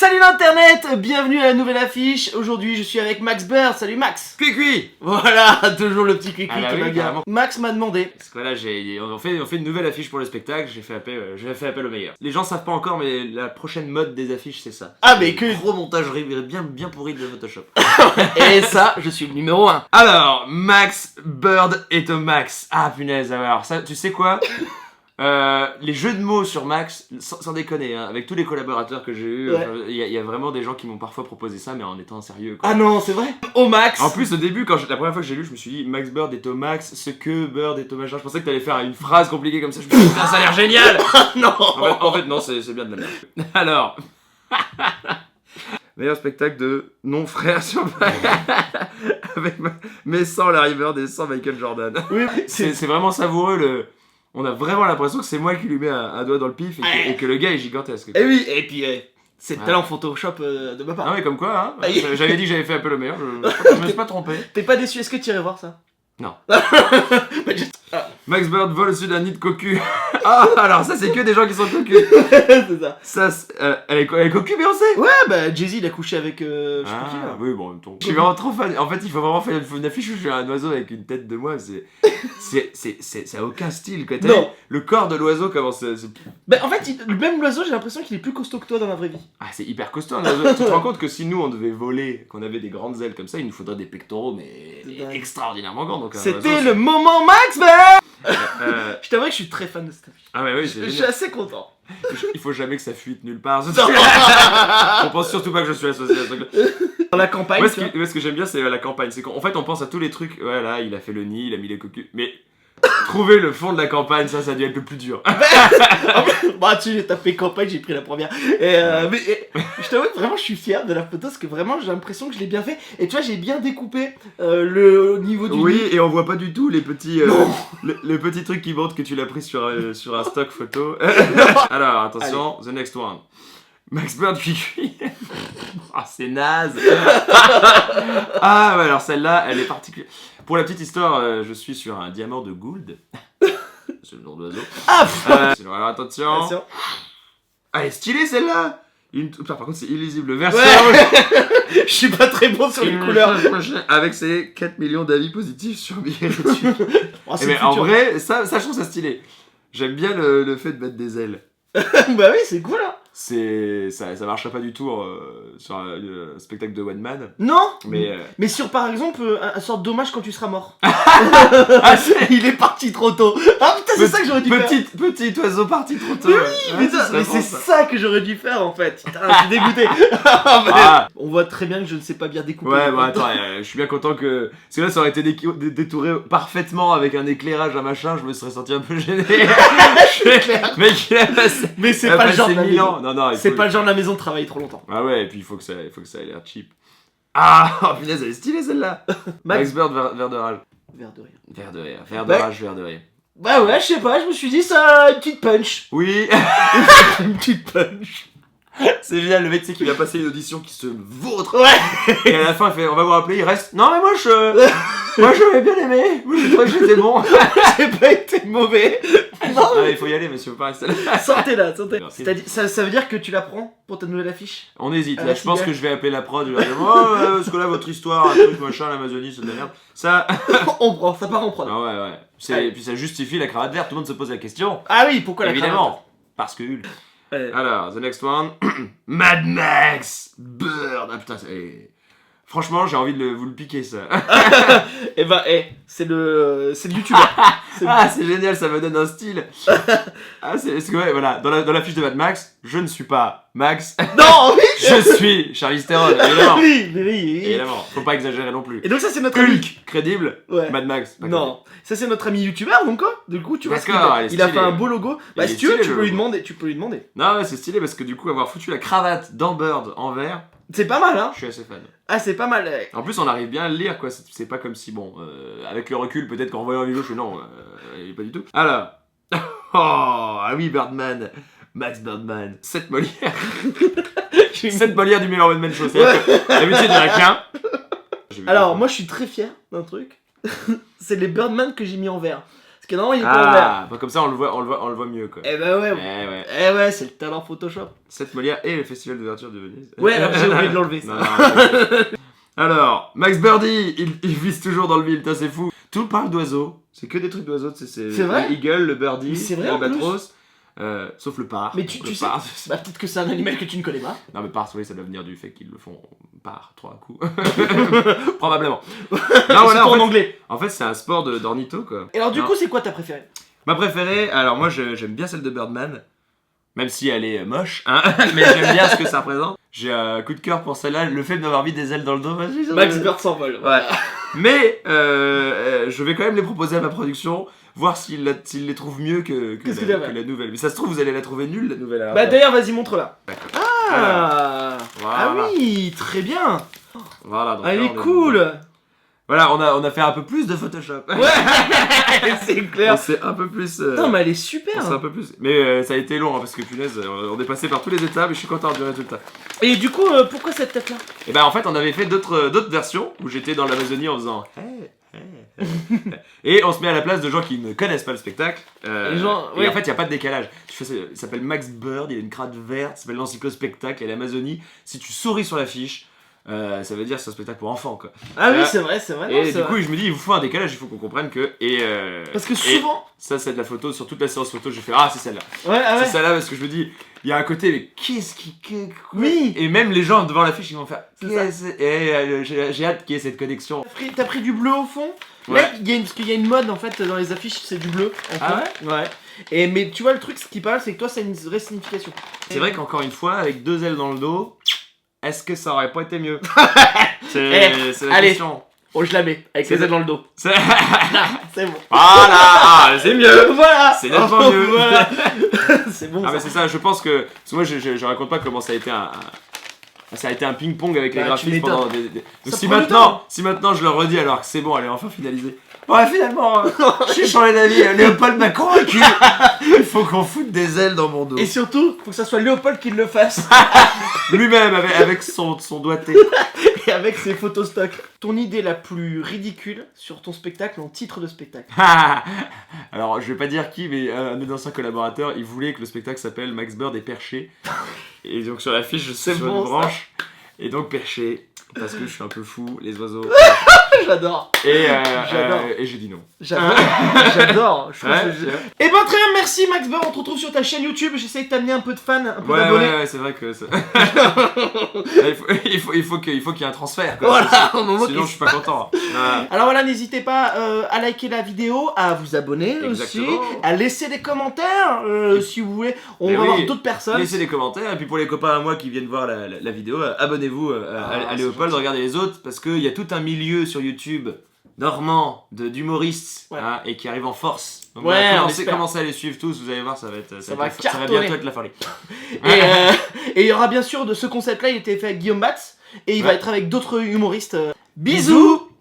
Salut l'internet, bienvenue à la nouvelle affiche. Aujourd'hui je suis avec Max Bird, salut Max. Cuicui. Voilà, toujours le petit Cuicui Ah bah qui oui, va bien. carrément. Max m'a demandé. Parce que là, on fait une nouvelle affiche pour le spectacle, j'ai fait appel au meilleur. Les gens savent pas encore, mais la prochaine mode des affiches, c'est ça. Ah mais que... Gros montage bien pourri de Photoshop. Et ça, je suis le numéro 1. Alors, Max Bird est au max. Ah punaise, alors ça, tu sais quoi les jeux de mots sur Max, sans déconner, hein, avec tous les collaborateurs que j'ai eu, Ouais. il y a vraiment des gens qui m'ont parfois proposé ça, mais en étant sérieux, quoi. Ah non, c'est vrai. Au Max. En plus, au début, la première fois que j'ai lu, je me suis dit Max Bird est au max, ce que Bird est au machin. Je pensais que t'allais faire une phrase compliquée comme ça. Je me suis dit, putain, ça a l'air génial. Non. En fait, non, c'est bien de la merde. Alors, meilleur spectacle de non-frère sur mais sans Larry Bird et sans Michael Jordan. Oui, C'est vraiment savoureux. On a vraiment l'impression que c'est moi qui lui mets un doigt dans le pif et que le gars est gigantesque. Et oui, et puis c'est le Ouais. talent Photoshop de ma part. Ah ouais, comme quoi, hein. Aïe. J'avais dit que j'avais fait un peu le meilleur. Je me suis pas trompé. T'es pas déçu, est-ce que tu irais voir ça? Non. Bah, Max Bird vole au-dessus d'un nid de cocu. Ah, alors ça, c'est que des gens qui sont cocus. c'est ça. Ça, elle est cocu, Beyoncé. Ouais, bah Jay-Z il a couché avec je sais pas qui là. Oui, bon, en même temps. Je suis vraiment trop fan. En fait, il faut vraiment faire une affiche où je suis un oiseau avec une tête de moi. Ça a aucun style, quoi. T'as Non. vu le corps de l'oiseau, comment c'est. Bah en fait, même l'oiseau, j'ai l'impression qu'il est plus costaud que toi dans la vraie vie. Ah, c'est hyper costaud, un oiseau. Tu te rends compte que si nous, on devait voler, qu'on avait des grandes ailes comme ça, il nous faudrait des pectoraux, mais C'est dingue. extraordinairement grands. Donc, un C'était oiseau, le moment Max Bird. euh, Je t'avoue que je suis très fan de cette affiche. Ah, mais oui, c'est Je suis génial. assez content. Il faut jamais que ça fuite nulle part. On pense surtout pas que je suis associé à ce truc. Dans la campagne, Moi, tu vois. ce que j'aime bien, c'est la campagne. C'est qu'en fait, on pense à tous les trucs. Ouais, là, il a fait le nid, il a mis les cocus. Mais trouver le fond de la campagne, ça a dû être le plus dur. Bah tu j'ai tapé campagne, j'ai pris la première. Je t'avoue que vraiment je suis fier de la photo parce que vraiment j'ai l'impression que je l'ai bien fait. Et tu vois j'ai bien découpé le niveau du Oui, nid. et on voit pas du tout les petits, Non. le petit truc qui montre que tu l'as pris sur un stock photo. Alors, attention, the next one. Max Bird cuit. Ah, c'est naze. Ah, ouais, alors celle-là, elle est particulière. Pour la petite histoire, je suis sur un diamant de Gould. C'est le nom d'oiseau. Ah Alors, attention. attention. Ah, elle est stylée celle-là. Par contre, c'est illisible. Le vert, Ouais. c'est rouge. Je suis pas très bon sur les couleurs. Avec ses 4 millions d'avis positifs sur Billet. Oh, Eh c'est mais le en futur. vrai, ça je trouve ça stylé. J'aime bien le fait de mettre des ailes. Bah oui c'est cool hein. Ça marcherait pas du tout sur un spectacle de one man. Non. Mais Mais sur par exemple un sorte d'hommage quand tu seras mort. ah, Il est parti trop tôt. Ah putain c'est ça que j'aurais dû faire. petit oiseau parti trop tôt. Mais Ouais, Putain, ça serait mais bon, c'est ça. ça que j'aurais dû faire en fait. Putain, je suis dégoûté. Ah. On voit très bien que je ne sais pas bien découper. Ouais, bon attends, je suis bien content que. Parce que là, ça aurait été détouré parfaitement avec un éclairage, un machin, je me serais senti un peu gêné. clair. Mec, il a passé. Mais c'est il a pas le genre de passé la 1000 ans. maison. Non, non, il C'est faut- pas le genre de la maison de travailler trop longtemps. Ah ouais, et puis il faut que ça ait l'air cheap. Ah, oh punaise, elle est stylée celle-là. Max Bird, vert de rage. Verre de rien. Vert de rire, vert de Ouais. rage, vert de rire. Bah ouais, je sais pas, je me suis dit ça a une petite punch. Oui, Une petite punch. c'est génial, le mec tu sais qu'il a passé une audition qui se vautre. Ouais. Et à la fin, il fait, on va vous rappeler, il reste. Non, mais moi j'avais bien aimé. Moi je trouvais que j'étais bon. J'ai pas été mauvais. Non. Ah, il faut y aller, monsieur, faut pas rester là. Sortez là, sortez. Merci. Ça veut dire que tu la prends pour ta nouvelle affiche. On hésite, À là, la je pense cigale. que je vais appeler la prod, je vais dire, oh, parce que là, votre histoire, un truc, machin, l'Amazonie, c'est de la merde. Ça. On prend, ça part en prod. Ah ouais, ouais. Allez. Et puis ça justifie la cravate verte, tout le monde se pose la question. Ah oui, pourquoi la Évidemment. Parce que. cravate. Alors, the next one. Mad Max Bird. Ah putain, franchement, j'ai envie de vous le piquer ça. Et bah, c'est le youtubeur. Ah, c'est génial, ça me donne un style. Ah, c'est que ouais, voilà, dans la fiche de Mad Max, je ne suis pas Max, Non, oui. je suis Charlize Theron, évidemment. Oui, mais oui. Évidemment, faut pas exagérer non plus. Et donc ça c'est notre ami. Hulk, crédible. Ouais. Mad Max, pas Non, ça c'est notre ami youtubeur donc quoi. Du coup tu vois ce qu'il D'accord, a, elle est il a stylée. fait un beau logo. Bah Il si est tu veux, stylé, tu le peux lui logo. demander, tu peux lui demander. Non, ouais, c'est stylé parce que du coup, avoir foutu la cravate dans Bird en vert, C'est pas mal hein. je suis assez fan. Ah c'est pas mal. En plus, on arrive bien à le lire, quoi. C'est pas comme si, bon, avec le recul, peut-être qu'en voyant la vidéo, je fais non, pas du tout. Alors, oh, ah oui, Birdman, Max Birdman, 7 Molières. 7 Molières du meilleur one man show. D'habitude, il n'y en a qu'un. J'ai vu Alors ça. moi je suis très fier d'un truc. C'est les Birdman que j'ai mis en vert. Parce Parce que non, il est pas ouvert. Ah, bah comme ça on le voit mieux quoi. Eh bah ouais. Eh ouais. Eh ouais, c'est le talent Photoshop. Cette Molière et le festival d'ouverture de Venise. Ouais, alors j'ai oublié de l'enlever ça. Non, non, alors, Max Birdie, il vise toujours dans le mille, c'est fou. Tout parle d'oiseaux, c'est que des trucs d'oiseaux, c'est vrai le eagle, le birdie, Mais c'est vrai, en l'albatros, sauf le parc. Mais tu le sais, parc. bah peut-être que c'est un animal que tu ne connais pas. Non mais parc, oui, ça doit venir du fait qu'ils le font par 3 coups. Probablement. Non, voilà, en anglais. En fait, c'est un sport d'ornitho, quoi. Et alors du Non. coup, c'est quoi ta préférée? Ma préférée, alors moi j'aime bien celle de Birdman, même si elle est moche, hein, mais j'aime bien ce que ça représente. J'ai un coup de cœur pour celle-là, le fait de m'avoir mis des ailes dans le dos. Max Bird s'envole. Ouais. Mais je vais quand même les proposer à ma production, voir s'ils les trouvent mieux que la nouvelle. Mais ça se trouve, vous allez la trouver nulle, la nouvelle. Bah d'ailleurs, vas-y, montre-la. Ah, Voilà. Ah oui, très bien. Voilà, donc Elle là, est cool. Voilà, on a fait un peu plus de Photoshop. Ouais, c'est clair. C'est un peu plus. Non, mais elle est super. C'est un peu plus. Mais ça a été long, hein, parce que punaise, on est passé par tous les étapes et je suis content du résultat. Et du coup, pourquoi cette tête-là? Et ben en fait, on avait fait d'autres versions où j'étais dans l'Amazonie en faisant. Et on se met à la place de gens qui ne connaissent pas le spectacle. Les gens, et ouais. en fait, il n'y a pas de décalage. Il s'appelle Max Bird, il a une crête verte, il s'appelle l'encyclospectacle et l'Amazonie. Si tu souris sur l'affiche, ça veut dire que c'est un spectacle pour enfants, quoi. Ah oui, c'est vrai, c'est vrai. Et du coup, je me dis, il vous faut un décalage, il faut qu'on comprenne que. Parce que souvent. Ça, c'est de la photo, sur toute la séance photo, j'ai fait ah, c'est celle-là. Ouais, ah ouais. C'est celle-là parce que je me dis, il y a un côté, mais qu'est-ce qui. Oui. Et même les gens devant l'affiche, ils vont faire. C'est ça. Et j'ai hâte qu'il y ait cette connexion. T'as pris du bleu au fond? Ouais. Là, parce qu'il y a une mode en fait dans les affiches, c'est du bleu. En Ah fond. Ouais. Et mais tu vois, le truc, ce qui parle, c'est que toi, c'est une vraie signification. C'est vrai qu'encore une fois, avec 2 ailes dans le dos, est-ce que ça aurait pas été mieux? C'est la allez. question. Oh, je la mets, avec les ailes dans le dos. C'est C'est bon. Voilà, c'est mieux. Voilà. C'est nettement mieux. Voilà. C'est bon. Ah ça. mais c'est ça, je pense que. Parce que moi je raconte pas comment ça a été un ping-pong avec les Bah, tu graphistes pendant m'étonnes. des. Donc Ça si prend du maintenant je leur redis alors que c'est bon, elle est enfin finalisée. Ouais, finalement, j'ai changé d'avis. Léopold m'a convaincu. Il faut qu'on foute des ailes dans mon dos. Et surtout, faut que ça soit Léopold qui le fasse. Lui-même avec son doigté. Et avec ses photos stock. Ton idée la plus ridicule sur ton spectacle en titre de spectacle. Alors, je vais pas dire qui, mais un de nos anciens collaborateurs, il voulait que le spectacle s'appelle Max Bird et Perché. Et donc sur l'affiche, je suis C'est sur bon, une branche. Et donc Perché, parce que je suis un peu fou, les oiseaux. J'adore. J'adore. Et j'ai dit non. J'adore. J'adore. Je trouve Ouais, que c'est- Eh ben très bien, merci Max Bird. On te retrouve sur ta chaîne YouTube. J'essaie de t'amener un peu de fans, un peu d'abonnés. Ouais, c'est vrai que il faut qu'il y ait un transfert. Quoi. Voilà, au moment Sinon, qu'il je suis pas content. Voilà. Alors voilà, n'hésitez pas à liker la vidéo, à vous abonner Exactement. aussi, à laisser des commentaires si vous voulez. On Mais va oui, voir d'autres personnes. Laissez des commentaires, et puis pour les copains à moi qui viennent voir la vidéo, abonnez-vous à c'est Léopold, gentil. regardez les autres, parce qu'il y a tout un milieu sur YouTube normand d'humoristes Ouais. et qui arrive en force. Donc Ouais, voilà, on espère. commencez à les suivre tous, vous allez voir, ça va va bientôt cartonner. être la folie. Et il y aura bien sûr de ce concept-là, il était fait avec Guillaume Batz et il va Ouais. être avec d'autres humoristes. Bisous.